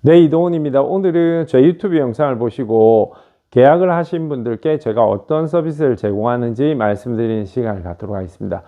네, 이동훈입니다. 오늘은 제 유튜브 영상을 보시고 계약을 하신 분들께 제가 어떤 서비스를 제공하는지 말씀드리는 시간을 갖도록 하겠습니다.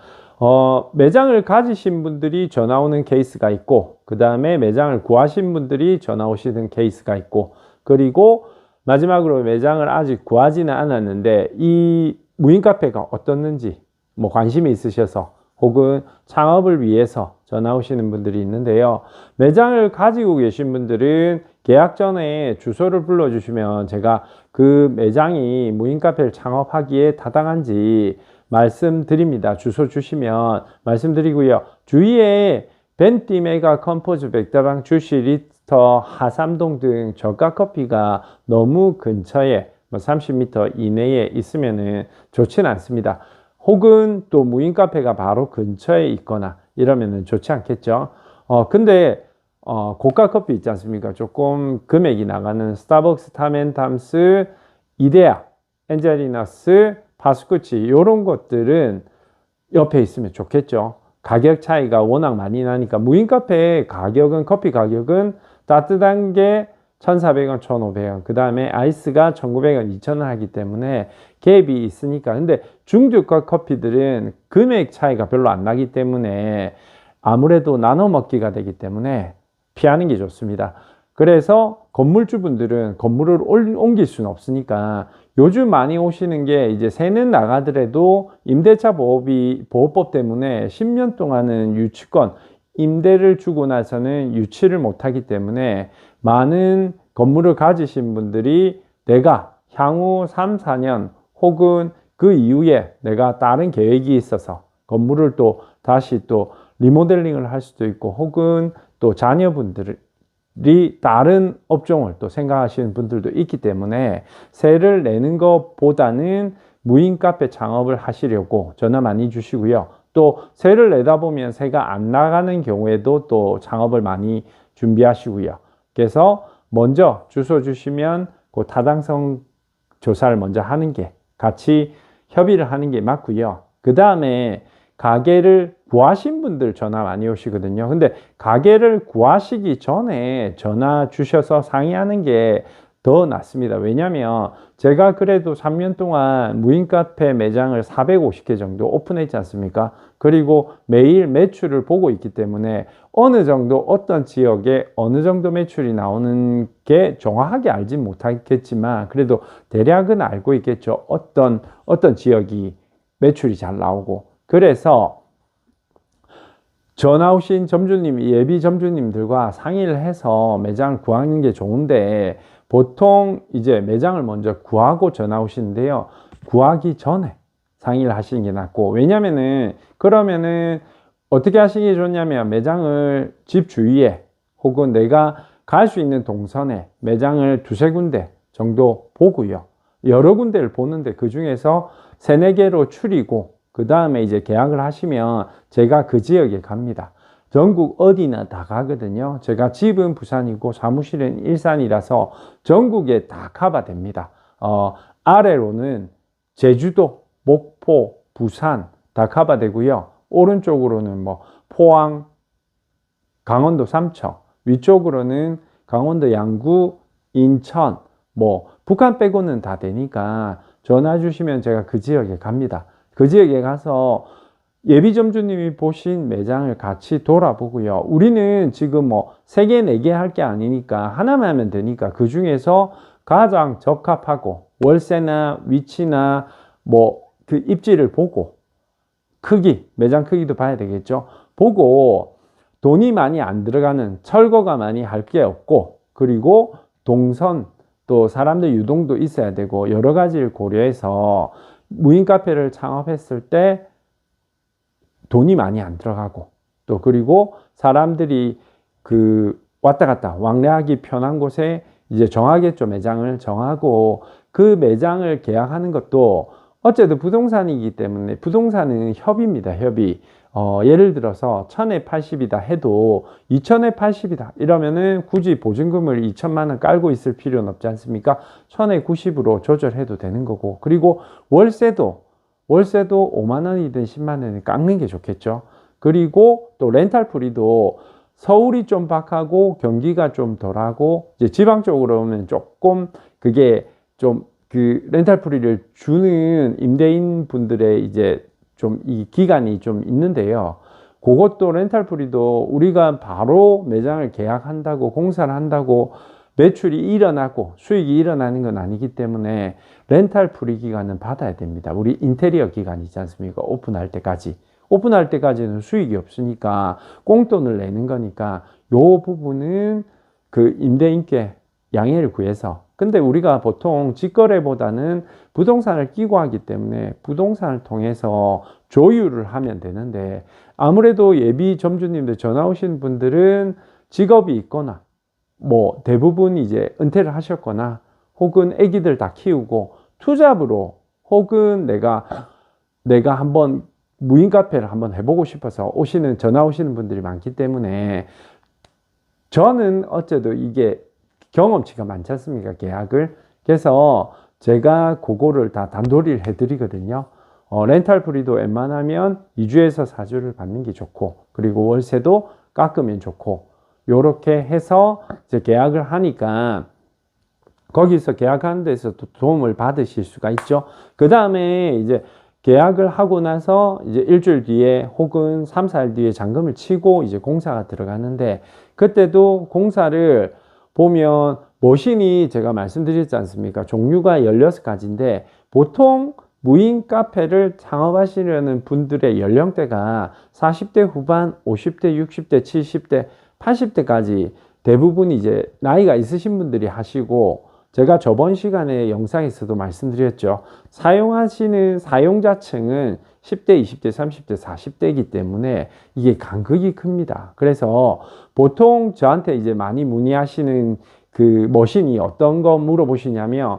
매장을 가지신 분들이 전화 오는 케이스가 있고, 그 다음에 매장을 구하신 분들이 전화 오시는 케이스가 있고, 그리고 마지막으로 매장을 아직 구하지는 않았는데 이 무인 카페가 어떻는지 뭐 관심이 있으셔서 혹은 창업을 위해서 전화 오시는 분들이 있는데요. 매장을 가지고 계신 분들은 계약 전에 주소를 불러주시면 제가 그 매장이 무인 카페를 창업하기에 타당한지 말씀드립니다. 주소 주시면 말씀드리고요. 주위에 벤티 메가 컴포즈 백다방 주시 리터 하삼동 등 저가 커피가 너무 근처에 30m 이내에 있으면 좋지는 않습니다. 혹은 또 무인 카페가 바로 근처에 있거나 이러면 좋지 않겠죠. 근데 고가 커피 있지 않습니까? 조금 금액이 나가는 스타벅스, 타멘탐스, 이데아, 엔젤리너스, 파스쿠치 이런 것들은 옆에 있으면 좋겠죠. 가격 차이가 워낙 많이 나니까 무인 카페의 가격은 커피 가격은 따뜻한 게 1,400원, 1,500원, 그 다음에 아이스가 1,900원, 2,000원 하기 때문에 갭이 있으니까. 근데 중저가 커피들은 금액 차이가 별로 안 나기 때문에 아무래도 나눠 먹기가 되기 때문에 피하는 게 좋습니다. 그래서 건물주분들은 건물을 옮길 수는 없으니까 요즘 많이 오시는 게 이제 세는 나가더라도 임대차 보호법 때문에 10년 동안은 유치권, 임대를 주고 나서는 유치를 못하기 때문에 많은 건물을 가지신 분들이 내가 향후 3, 4년 혹은 그 이후에 내가 다른 계획이 있어서 건물을 또 다시 또 리모델링을 할 수도 있고 혹은 또 자녀분들이 다른 업종을 또 생각하시는 분들도 있기 때문에 세를 내는 것보다는 무인 카페 창업을 하시려고 전화 많이 주시고요. 또 세를 내다 보면 세가 안 나가는 경우에도 또 창업을 많이 준비하시고요. 그래서 먼저 주소 주시면 그 타당성 조사를 먼저 하는 게 같이 협의를 하는 게 맞고요. 그 다음에 가게를 구하신 분들 전화 많이 오시거든요. 근데 가게를 구하시기 전에 전화 주셔서 상의하는 게 더 낫습니다. 왜냐면 제가 그래도 3년 동안 무인 카페 매장을 450개 정도 오픈했지 않습니까? 그리고 매일 매출을 보고 있기 때문에 어느 정도 어떤 지역에 어느 정도 매출이 나오는 게 정확하게 알진 못하겠지만 그래도 대략은 알고 있겠죠. 어떤 지역이 매출이 잘 나오고. 그래서 전화 오신 점주님, 예비 점주님들과 상의를 해서 매장을 구하는 게 좋은데 보통 이제 매장을 먼저 구하고 전화 오시는데요. 구하기 전에 상의를 하시는 게 낫고, 왜냐면은 그러면은 어떻게 하시는 게 좋냐면 매장을 집 주위에 혹은 내가 갈 수 있는 동선에 매장을 두세 군데 정도 보고요. 여러 군데를 보는데 그 중에서 세네 개로 추리고 그 다음에 이제 계약을 하시면 제가 그 지역에 갑니다. 전국 어디나 다 가거든요. 제가 집은 부산이고 사무실은 일산이라서 전국에 다 가봐 됩니다. 아래로는 제주도, 목포, 부산 다 가봐 되고요. 오른쪽으로는 뭐 포항, 강원도 삼척, 위쪽으로는 강원도 양구, 인천, 뭐 북한 빼고는 다 되니까 전화 주시면 제가 그 지역에 갑니다. 그 지역에 가서 예비 점주님이 보신 매장을 같이 돌아보고요. 우리는 지금 뭐 3개, 4개 할 게 아니니까 하나만 하면 되니까 그 중에서 가장 적합하고 월세나 위치나 뭐 그 입지를 보고 크기, 매장 크기도 봐야 되겠죠. 보고 돈이 많이 안 들어가는 철거가 많이 할 게 없고 그리고 동선 또 사람들 유동도 있어야 되고 여러 가지를 고려해서 무인 카페를 창업했을 때 돈이 많이 안 들어가고 또 그리고 사람들이 그 왔다 갔다 왕래하기 편한 곳에 이제 정하겠죠. 매장을 정하고 그 매장을 계약하는 것도 어쨌든 부동산이기 때문에 부동산은 협의입니다. 협의. 예를 들어서 1,000에 80이다 해도 2,000에 80이다 이러면은 굳이 보증금을 2천만 원 깔고 있을 필요는 없지 않습니까? 1,000에 90으로 조절해도 되는 거고 그리고 월세도 5만 원이든 10만 원이든 깎는 게 좋겠죠. 그리고 또 렌탈 프리도 서울이 좀 박하고 경기가 좀 덜하고 이제 지방 쪽으로 오면 조금 그게 좀 그 렌탈 프리를 주는 임대인 분들의 이제 좀 이 기간이 좀 있는데요. 그것도 렌탈 프리도 우리가 바로 매장을 계약한다고 공사를 한다고 매출이 일어나고 수익이 일어나는 건 아니기 때문에 렌탈 프리 기간은 받아야 됩니다. 우리 인테리어 기간이 있지 않습니까? 오픈할 때까지. 오픈할 때까지는 수익이 없으니까 꽁돈을 내는 거니까 요 부분은 그 임대인께 양해를 구해서, 근데 우리가 보통 직거래보다는 부동산을 끼고 하기 때문에 부동산을 통해서 조율을 하면 되는데, 아무래도 예비 점주님들 전화 오신 분들은 직업이 있거나 뭐 대부분 이제 은퇴를 하셨거나 혹은 아기들 다 키우고 투잡으로 혹은 내가 한번 무인 카페를 한번 해보고 싶어서 전화 오시는 분들이 많기 때문에, 저는 어째도 이게 경험치가 많지 않습니까? 계약을. 그래서 제가 그거를 다 단도리를 해드리거든요. 렌탈 프리도 웬만하면 2주에서 4주를 받는 게 좋고, 그리고 월세도 깎으면 좋고, 요렇게 해서 이제 계약을 하니까 거기서 계약하는 데서 도움을 받으실 수가 있죠. 그 다음에 이제 계약을 하고 나서 이제 일주일 뒤에 혹은 3, 4일 뒤에 잔금을 치고 이제 공사가 들어가는데, 그때도 공사를 보면 머신이 제가 말씀드렸지 않습니까? 종류가 16가지인데 보통 무인 카페를 창업하시려는 분들의 연령대가 40대 후반, 50대, 60대, 70대, 80대까지 대부분 이제 나이가 있으신 분들이 하시고, 제가 저번 시간에 영상에서도 말씀드렸죠. 사용하시는 사용자층은 10대, 20대, 30대, 40대이기 때문에 이게 간극이 큽니다. 그래서 보통 저한테 이제 많이 문의하시는 그 머신이 어떤 거 물어보시냐면,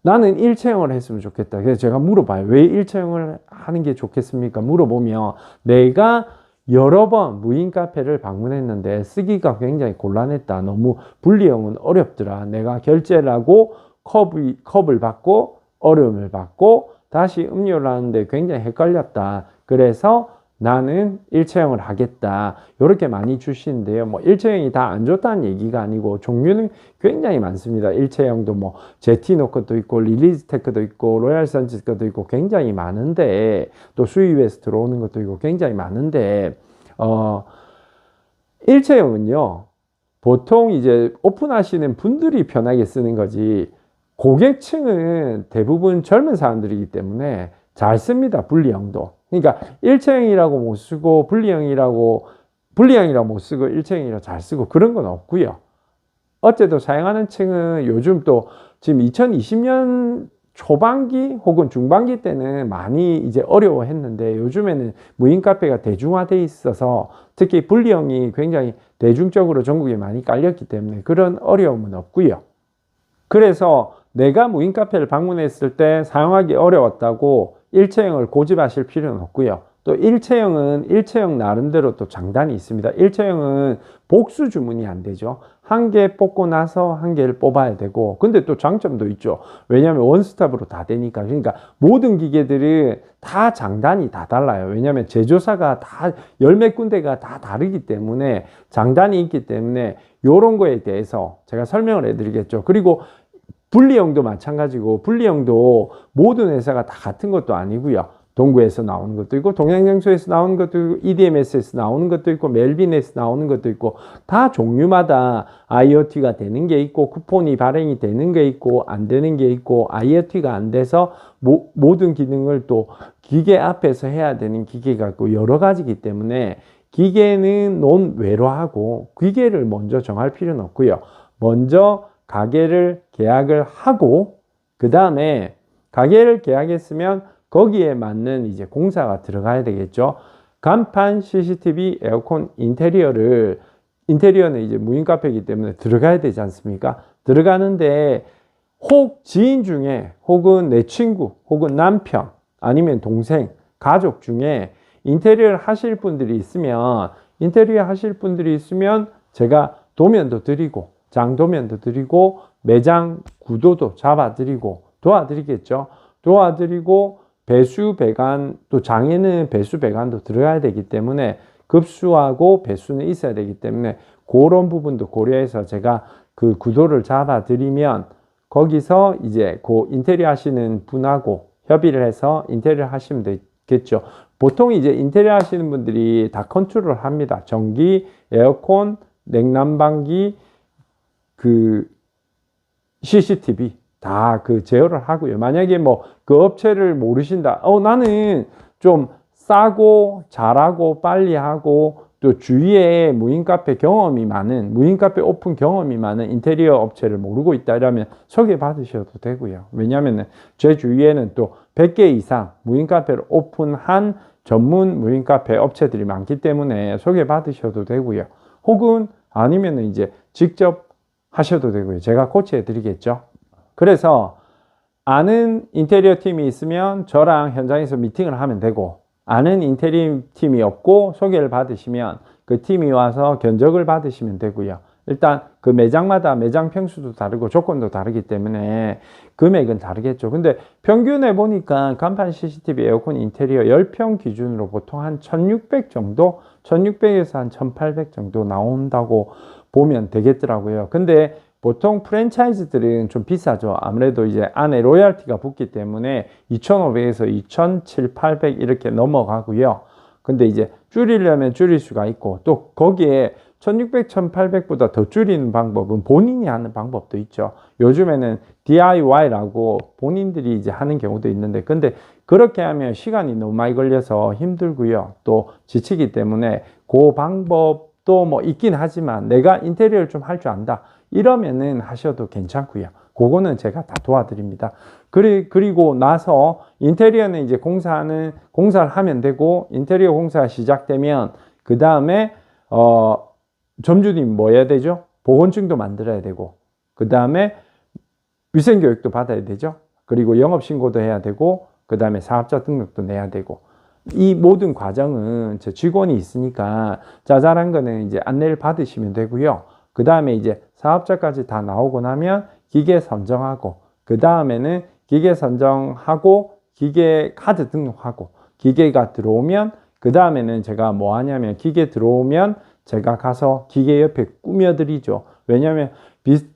나는 일체형을 했으면 좋겠다. 그래서 제가 물어봐요. 왜 일체형을 하는 게 좋겠습니까? 물어보면, 내가 여러 번 무인 카페를 방문했는데 쓰기가 굉장히 곤란했다. 너무 분리형은 어렵더라. 내가 결제를 하고 컵을 받고 어려움을 받고 다시 음료를 하는데 굉장히 헷갈렸다. 그래서 나는 일체형을 하겠다. 이렇게 많이 주시는데요. 뭐 일체형이 다 안 좋다는 얘기가 아니고 종류는 굉장히 많습니다. 일체형도 뭐 제티노 것도 있고 릴리즈테크도 있고 로얄 산치스 것도 있고 굉장히 많은데, 또 수입에서 들어오는 것도 있고 굉장히 많은데, 일체형은요 보통 이제 오픈하시는 분들이 편하게 쓰는 거지, 고객층은 대부분 젊은 사람들이기 때문에 잘 씁니다. 분리형도. 그러니까 일체형이라고 못 쓰고 분리형이라고 못 쓰고 일체형이라고 잘 쓰고 그런 건 없고요. 어째도 사용하는 층은 요즘 또 지금 2020년 초반기 혹은 중반기 때는 많이 이제 어려워했는데, 요즘에는 무인 카페가 대중화돼 있어서 특히 분리형이 굉장히 대중적으로 전국에 많이 깔렸기 때문에 그런 어려움은 없고요. 그래서 내가 무인 카페를 방문했을 때 사용하기 어려웠다고 일체형을 고집하실 필요는 없고요. 또 일체형은 일체형 나름대로 또 장단이 있습니다. 일체형은 복수 주문이 안 되죠. 한 개 뽑고 나서 한 개를 뽑아야 되고, 근데 또 장점도 있죠. 왜냐하면 원스톱으로 다 되니까. 그러니까 모든 기계들은 다 장단이 다 달라요. 왜냐하면 제조사가 다 열 몇 군데가 다 다르기 때문에 장단이 있기 때문에 이런 거에 대해서 제가 설명을 해드리겠죠. 그리고 분리형도 마찬가지고, 분리형도 모든 회사가 다 같은 것도 아니고요. 동구에서 나오는 것도 있고, 동양장소에서 나오는 것도 있고, EDMS에서 나오는 것도 있고, 멜빈에서 나오는 것도 있고, 다 종류마다 IoT가 되는 게 있고, 쿠폰이 발행이 되는 게 있고, 안 되는 게 있고, IoT가 안 돼서 모든 기능을 또 기계 앞에서 해야 되는 기계가 있고, 여러 가지이기 때문에 기계는 논외로하고 기계를 먼저 정할 필요는 없고요. 먼저 가게를 계약을 하고, 그 다음에 가게를 계약했으면 거기에 맞는 이제 공사가 들어가야 되겠죠. 간판, CCTV, 에어컨, 인테리어는 이제 무인 카페이기 때문에 들어가야 되지 않습니까? 들어가는데 혹 지인 중에 혹은 내 친구 혹은 남편 아니면 동생, 가족 중에 인테리어를 하실 분들이 있으면 제가 도면도 드리고 장도면도 드리고 매장 구도도 잡아드리고 도와드리겠죠. 도와드리고 배수 배관, 또 장에는 배수 배관도 들어가야 되기 때문에 급수하고 배수는 있어야 되기 때문에 그런 부분도 고려해서 제가 그 구도를 잡아 드리면 거기서 이제 그 인테리어 하시는 분하고 협의를 해서 인테리어 하시면 되겠죠. 보통 이제 인테리어 하시는 분들이 다 컨트롤 합니다. 전기, 에어컨, 냉난방기, 그 CCTV 다 그 제어를 하고요. 만약에 뭐 그 업체를 모르신다. 나는 좀 싸고 잘하고 빨리 하고 또 주위에 무인 카페 경험이 많은, 무인 카페 오픈 경험이 많은 인테리어 업체를 모르고 있다 이러면 소개 받으셔도 되고요. 왜냐하면 제 주위에는 또 100개 이상 무인 카페를 오픈한 전문 무인 카페 업체들이 많기 때문에 소개 받으셔도 되고요. 혹은 아니면 이제 직접 하셔도 되고요. 제가 코치해 드리겠죠. 그래서 아는 인테리어 팀이 있으면 저랑 현장에서 미팅을 하면 되고, 아는 인테리어 팀이 없고 소개를 받으시면 그 팀이 와서 견적을 받으시면 되고요. 일단 그 매장마다 매장 평수도 다르고 조건도 다르기 때문에 금액은 다르겠죠. 근데 평균에 보니까 간판 CCTV 에어컨 인테리어 10평 기준으로 보통 한 1600 정도, 1600에서 한 1800 정도 나온다고 보면 되겠더라고요. 근데 보통 프랜차이즈들은 좀 비싸죠. 아무래도 이제 안에 로열티가 붙기 때문에 2,500에서 2,700, 800 이렇게 넘어가고요. 근데 이제 줄이려면 줄일 수가 있고, 또 거기에 1600, 1800보다 더 줄이는 방법은 본인이 하는 방법도 있죠. 요즘에는 DIY라고 본인들이 이제 하는 경우도 있는데, 근데 그렇게 하면 시간이 너무 많이 걸려서 힘들고요. 또 지치기 때문에 그 방법도 뭐 있긴 하지만 내가 인테리어를 좀 할 줄 안다. 이러면은 하셔도 괜찮고요. 그거는 제가 다 도와드립니다. 그리고 나서 인테리어는 이제 공사를 하면 되고, 인테리어 공사가 시작되면 그 다음에 점주님 뭐 해야 되죠? 보건증도 만들어야 되고, 그 다음에 위생교육도 받아야 되죠. 그리고 영업신고도 해야 되고, 그 다음에 사업자 등록도 내야 되고, 이 모든 과정은 제 직원이 있으니까 자잘한 거는 이제 안내를 받으시면 되고요. 그 다음에 이제 사업자까지 다 나오고 나면 기계 선정하고, 그 다음에는 기계 선정하고 기계 카드 등록하고, 기계가 들어오면 그 다음에는 제가 뭐 하냐면 기계 들어오면 제가 가서 기계 옆에 꾸며드리죠. 왜냐하면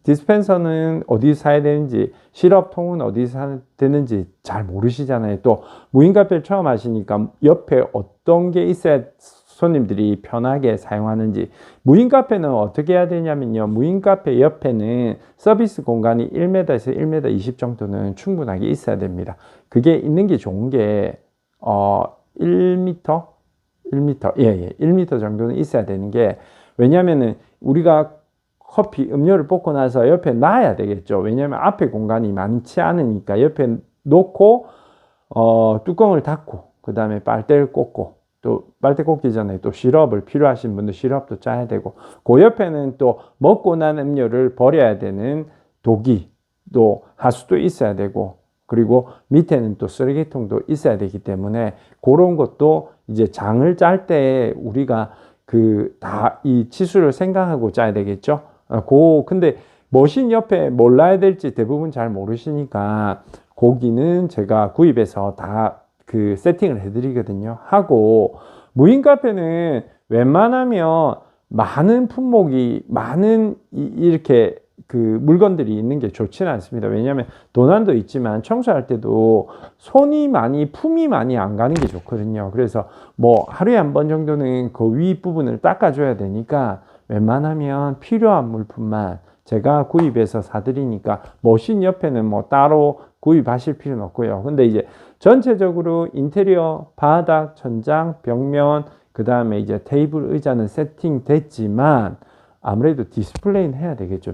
디스펜서는 어디서 사야 되는지, 시럽통은 어디서 사야 되는지 잘 모르시잖아요. 또 무인 카페를 처음 하시니까 옆에 어떤 게 있어야 손님들이 편하게 사용하는지. 무인 카페는 어떻게 해야 되냐면요, 무인 카페 옆에는 서비스 공간이 1m에서 1m 20 정도는 충분하게 있어야 됩니다. 그게 있는 게 좋은 게 1m? 1m 정도는 있어야 되는 게, 왜냐면은 우리가 커피, 음료를 볶고 나서 옆에 놔야 되겠죠. 왜냐면 앞에 공간이 많지 않으니까 옆에 놓고 뚜껑을 닫고, 그 다음에 빨대를 꽂고, 또 빨대 꽂기 전에 또 시럽을 필요하신 분들 시럽도 짜야 되고, 그 옆에는 또 먹고 난 음료를 버려야 되는 독이 또 하수도 있어야 되고, 그리고 밑에는 또 쓰레기통도 있어야 되기 때문에 그런 것도 이제 장을 짤 때 우리가 그 다 이 치수를 생각하고 짜야 되겠죠. 근데 머신 옆에 뭘 놔야 될지 대부분 잘 모르시니까 거기는 제가 구입해서 다 그 세팅을 해드리거든요. 하고, 무인 카페는 웬만하면 많은 품목이, 많은 이렇게 그 물건들이 있는 게 좋지는 않습니다. 왜냐하면 도난도 있지만 청소할 때도 품이 많이 안 가는 게 좋거든요. 그래서 뭐 하루에 한 번 정도는 그 윗부분을 닦아줘야 되니까 웬만하면 필요한 물품만 제가 구입해서 사드리니까 머신 옆에는 뭐 따로 구입하실 필요는 없고요. 근데 이제 전체적으로 인테리어, 바닥, 천장, 벽면, 그 다음에 이제 테이블, 의자는 세팅됐지만 아무래도 디스플레이는 해야 되겠죠.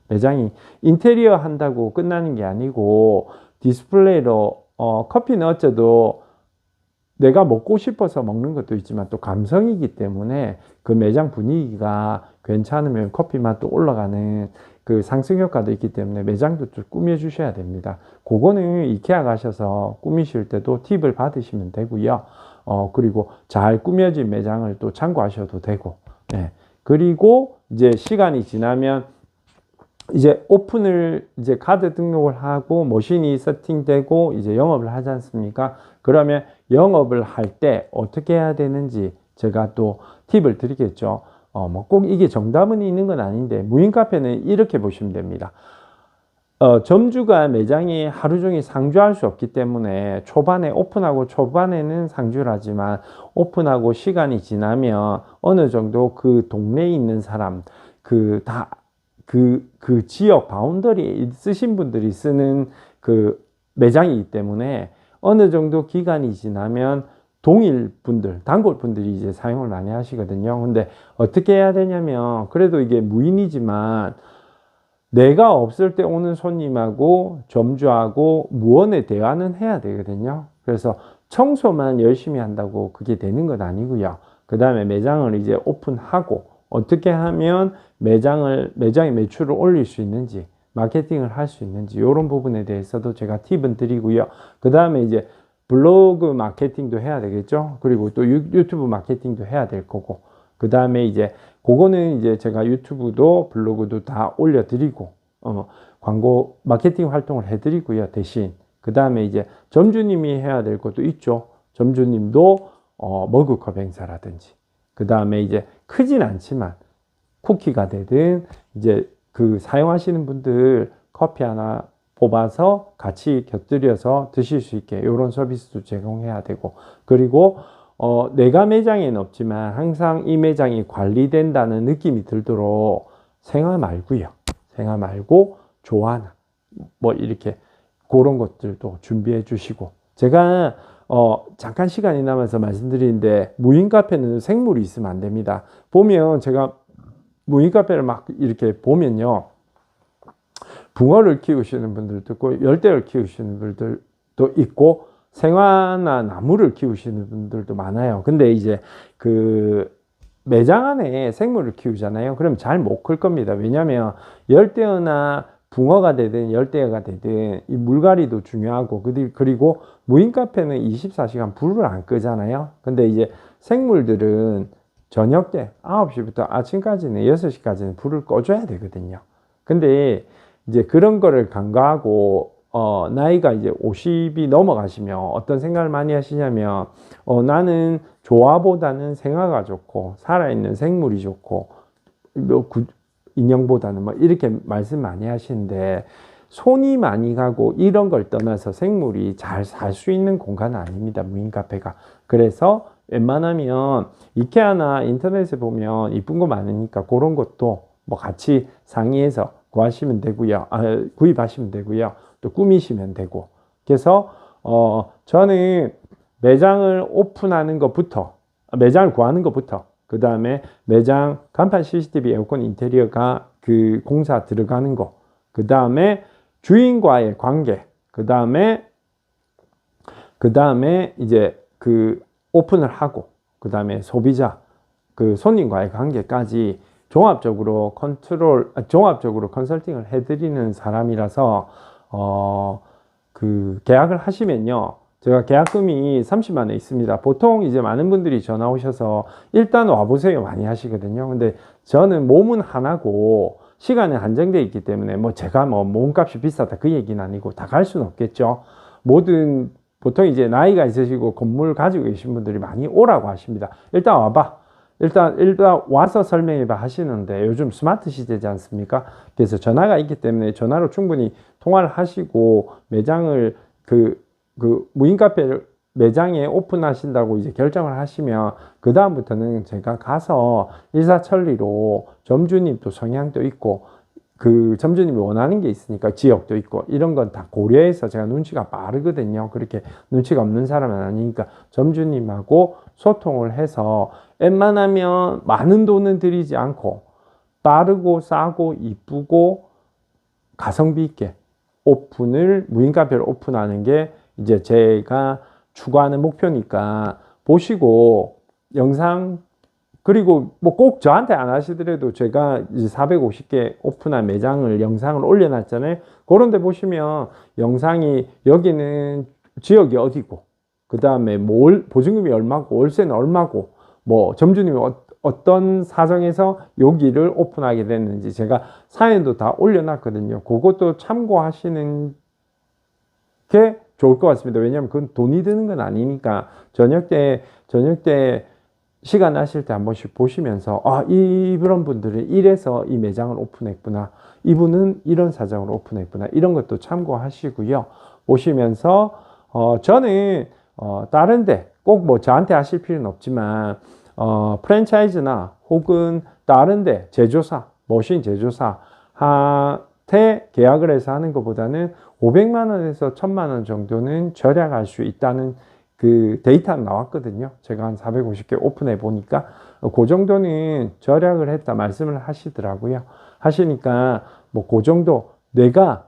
매장이 인테리어 한다고 끝나는 게 아니고, 디스플레이로 커피는 어째도 내가 먹고 싶어서 먹는 것도 있지만 또 감성이기 때문에 그 매장 분위기가 괜찮으면 커피 맛도 올라가는 그 상승 효과도 있기 때문에 매장도 좀 꾸며 주셔야 됩니다. 그거는 이케아 가셔서 꾸미실 때도 팁을 받으시면 되고요. 그리고 잘 꾸며진 매장을 또 참고하셔도 되고, 네. 그리고 이제 시간이 지나면 이제 오픈을, 이제 카드 등록을 하고 머신이 세팅되고 이제 영업을 하지 않습니까? 그러면 영업을 할 때 어떻게 해야 되는지 제가 또 팁을 드리겠죠. 뭐 꼭 이게 정답은 있는 건 아닌데, 무인 카페는 이렇게 보시면 됩니다. 점주가 매장에 하루 종일 상주할 수 없기 때문에 초반에 오픈하고 초반에는 상주를 하지만 오픈하고 시간이 지나면 어느 정도 그 동네에 있는 사람, 그 지역 바운더리에 있으신 분들이 쓰는 그 매장이기 때문에 어느 정도 기간이 지나면 동일 분들, 단골 분들이 이제 사용을 많이 하시거든요. 근데 어떻게 해야 되냐면, 그래도 이게 무인이지만 내가 없을 때 오는 손님하고 점주하고 무언의 대화는 해야 되거든요. 그래서 청소만 열심히 한다고 그게 되는 건 아니고요. 그 다음에 매장을 이제 오픈하고 어떻게 하면 매장의 매출을 올릴 수 있는지, 마케팅을 할 수 있는지, 이런 부분에 대해서도 제가 팁은 드리고요. 그 다음에 이제 블로그 마케팅도 해야 되겠죠. 그리고 또 유튜브 마케팅도 해야 될 거고, 그 다음에 이제 그거는 이제 제가 유튜브도 블로그도 다 올려드리고 광고 마케팅 활동을 해드리고요. 대신 그 다음에 이제 점주님이 해야 될 것도 있죠. 점주님도 머그컵 행사라든지, 그 다음에 이제 크진 않지만 쿠키가 되든 이제 그 사용하시는 분들 커피 하나 뽑아서 같이 곁들여서 드실 수 있게 이런 서비스도 제공해야 되고, 그리고 내가 매장에는 없지만 항상 이 매장이 관리된다는 느낌이 들도록 생활 말고 조화나 뭐 이렇게 그런 것들도 준비해 주시고, 제가 잠깐 시간이 남아서 말씀드리는데, 무인 카페는 생물이 있으면 안 됩니다. 보면 제가 무인 카페를 막 이렇게 보면요, 붕어를 키우시는 분들도 있고 열대를 키우시는 분들도 있고 생화나 나무를 키우시는 분들도 많아요. 근데 이제 그 매장 안에 생물을 키우잖아요. 그럼 잘 못 클 겁니다. 왜냐하면 열대어나 붕어가 되든 열대어가 되든 이 물갈이도 중요하고, 그리고 무인 카페는 24시간 불을 안 끄잖아요. 근데 이제 생물들은 저녁 때 9시부터 아침까지는 6시까지는 불을 꺼줘야 되거든요. 근데 이제 그런 거를 간과하고 나이가 이제 50이 넘어가시면 어떤 생각을 많이 하시냐면 나는 조화보다는 생화가 좋고 살아있는 생물이 좋고 뭐 인형보다는 뭐 이렇게 말씀 많이 하시는데, 손이 많이 가고 이런 걸 떠나서 생물이 잘 살 수 있는 공간은 아닙니다, 무인 카페가. 그래서 웬만하면 이케아나 인터넷에 보면 이쁜 거 많으니까 그런 것도 뭐 같이 상의해서 구하시면 되고요. 구입하시면 되고요. 또 꾸미시면 되고. 그래서 저는 매장을 오픈하는 것부터, 매장을 구하는 것부터, 그 다음에 매장 간판 CCTV 에어컨 인테리어가 그 공사 들어가는 거, 그 다음에 주인과의 관계, 그 다음에 이제 그 오픈을 하고, 그 다음에 소비자, 그 손님과의 관계까지 종합적으로 컨설팅을 해드리는 사람이라서, 그 계약을 하시면요, 제가 계약금이 30만 원 있습니다. 보통 이제 많은 분들이 전화 오셔서 일단 와보세요 많이 하시거든요. 근데 저는 몸은 하나고 시간이 한정되어 있기 때문에 뭐 제가 뭐 몸값이 비싸다 그 얘기는 아니고, 다 갈 수는 없겠죠. 보통 이제 나이가 있으시고 건물 가지고 계신 분들이 많이 오라고 하십니다. 일단 와봐. 일단 와서 설명해봐 하시는데, 요즘 스마트 시대지 않습니까? 그래서 전화가 있기 때문에 전화로 충분히 통화를 하시고 매장을 무인 카페를 매장에 오픈하신다고 이제 결정을 하시면 그 다음부터는 제가 가서 일사천리로 점주님도 성향도 있고 그 점주님이 원하는 게 있으니까 지역도 있고 이런 건 다 고려해서 제가 눈치가 빠르거든요. 그렇게 눈치가 없는 사람은 아니니까 점주님하고 소통을 해서 웬만하면 많은 돈은 들이지 않고 빠르고 싸고 이쁘고 가성비 있게 무인 카페를 오픈하는 게 이제 제가 추구하는 목표니까 보시고 영상, 그리고 뭐 꼭 저한테 안 하시더라도 제가 이제 450개 오픈한 매장을 영상을 올려놨잖아요. 그런 데 보시면 영상이 여기는 지역이 어디고, 그 다음에 보증금이 얼마고, 월세는 얼마고, 뭐 점주님이 어떤 사정에서 여기를 오픈하게 됐는지 제가 사연도 다 올려놨거든요. 그것도 참고하시는 게 좋을 것 같습니다. 왜냐하면 그건 돈이 드는 건 아니니까 저녁 때 시간 나실 때 한 번씩 보시면서 이런 분들은 이래서 이 매장을 오픈했구나, 이분은 이런 사정으로 오픈했구나, 이런 것도 참고하시고요. 보시면서 저는 다른데 꼭 뭐 저한테 하실 필요는 없지만 프랜차이즈나 혹은 다른데 제조사, 머신 제조사 한테 계약을 해서 하는 것보다는 500만 원에서 1000만 원 정도는 절약할 수 있다는 그 데이터가 나왔거든요. 제가 한 450개 오픈해 보니까 그 정도는 절약을 했다 말씀을 하시더라고요. 하시니까 뭐 그 정도 내가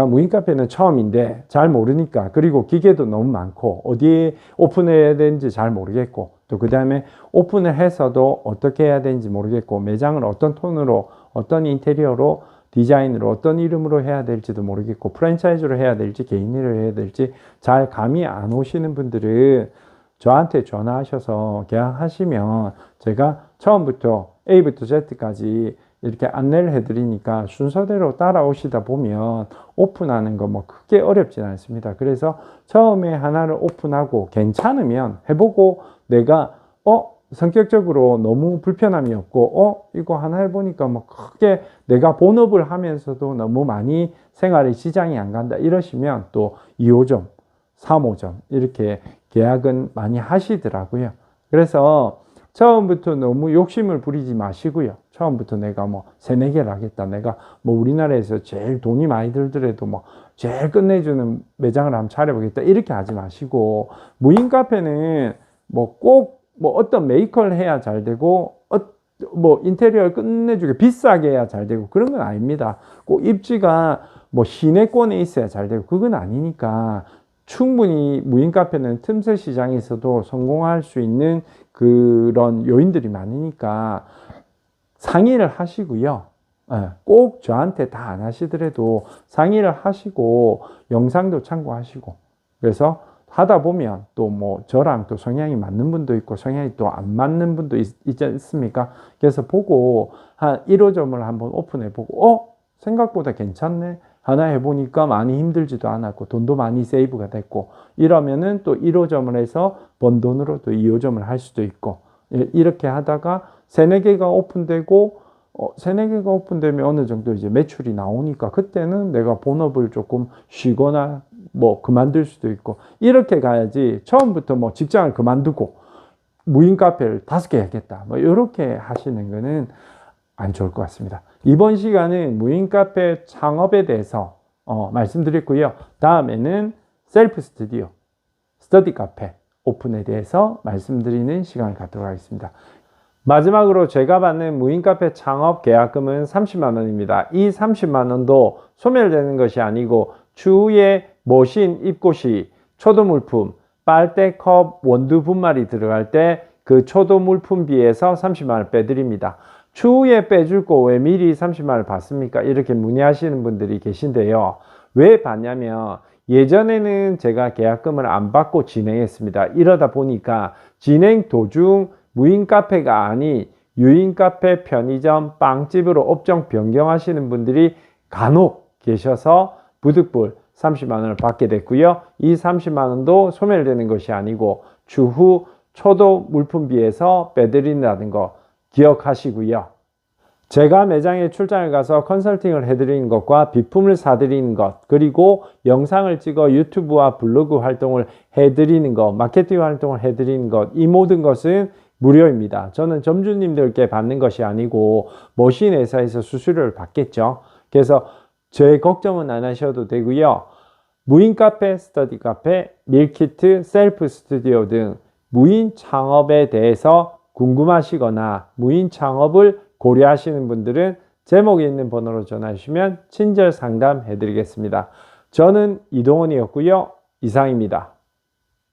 무인 카페는 처음인데 잘 모르니까, 그리고 기계도 너무 많고 어디에 오픈해야 되는지 잘 모르겠고, 또 그 다음에 오픈을 해서도 어떻게 해야 되는지 모르겠고, 매장을 어떤 톤으로, 어떤 인테리어로, 디자인으로, 어떤 이름으로 해야 될지도 모르겠고, 프랜차이즈로 해야 될지 개인으로 해야 될지 잘 감이 안 오시는 분들은 저한테 전화하셔서 계약하시면 제가 처음부터 A부터 Z까지 이렇게 안내를 해드리니까 순서대로 따라오시다 보면 오픈하는 거 뭐 크게 어렵진 않습니다. 그래서 처음에 하나를 오픈하고 괜찮으면 해보고, 내가 성격적으로 너무 불편함이 없고 이거 하나 해보니까 뭐 크게 내가 본업을 하면서도 너무 많이 생활에 지장이 안 간다 이러시면 또 2호점, 3호점 이렇게 계약은 많이 하시더라고요. 그래서 처음부터 너무 욕심을 부리지 마시고요. 처음부터 내가 뭐 3, 4개를 하겠다, 내가 뭐 우리나라에서 제일 돈이 많이 들더라도 뭐 제일 끝내주는 매장을 한번 차려보겠다 이렇게 하지 마시고, 무인 카페는 뭐 꼭 뭐 어떤 메이커를 해야 잘 되고 뭐 인테리어를 끝내주게 비싸게 해야 잘 되고 그런 건 아닙니다. 꼭 입지가 뭐 시내권에 있어야 잘 되고 그건 아니니까, 충분히 무인 카페는 틈새 시장에서도 성공할 수 있는 그런 요인들이 많으니까 상의를 하시고요. 꼭 저한테 다 안 하시더라도 상의를 하시고 영상도 참고하시고, 그래서 하다 보면 또 뭐 저랑 또 성향이 맞는 분도 있고 성향이 또 안 맞는 분도 있지 않습니까? 그래서 보고 한 1호점을 한번 오픈해 보고 생각보다 괜찮네, 하나 해보니까 많이 힘들지도 않았고 돈도 많이 세이브가 됐고, 이러면은 또 1호점을 해서 번 돈으로 또 2호점을 할 수도 있고, 이렇게 하다가 3, 4개가 오픈되고 3, 4개가 오픈되면 어느 정도 이제 매출이 나오니까 그때는 내가 본업을 조금 쉬거나 뭐 그만둘 수도 있고, 이렇게 가야지 처음부터 뭐 직장을 그만두고 무인 카페를 5개 하겠다 뭐 이렇게 하시는 거는 안 좋을 것 같습니다. 이번 시간은 무인 카페 창업에 대해서 말씀드렸고요. 다음에는 셀프 스튜디오, 스터디 카페 오픈에 대해서 말씀드리는 시간을 갖도록 하겠습니다. 마지막으로 제가 받는 무인 카페 창업 계약금은 30만 원입니다. 이 30만 원도 소멸되는 것이 아니고 추후에 머신 입고시, 초도 물품, 빨대, 컵, 원두 분말이 들어갈 때 그 초도 물품비에서 30만 원 빼드립니다. 추후에 빼줄 거 왜 미리 30만 원을 받습니까? 이렇게 문의하시는 분들이 계신데요. 왜 받냐면 예전에는 제가 계약금을 안 받고 진행했습니다. 이러다 보니까 진행 도중 무인 카페가 아닌 유인 카페, 편의점, 빵집으로 업종 변경하시는 분들이 간혹 계셔서 부득불 30만 원을 받게 됐고요. 이 30만 원도 소멸되는 것이 아니고 추후 초도 물품비에서 빼드린다는 거 기억하시고요. 제가 매장에 출장을 가서 컨설팅을 해드리는 것과 비품을 사드리는 것, 그리고 영상을 찍어 유튜브와 블로그 활동을 해드리는 것, 마케팅 활동을 해드리는 것, 이 모든 것은 무료입니다. 저는 점주님들께 받는 것이 아니고 머신 회사에서 수수료를 받겠죠. 그래서 제 걱정은 안 하셔도 되고요. 무인 카페, 스터디 카페, 밀키트, 셀프 스튜디오 등 무인 창업에 대해서 궁금하시거나 무인 창업을 고려하시는 분들은 제목에 있는 번호로 전화 주시면 친절 상담해 드리겠습니다. 저는 이동원이었고요. 이상입니다.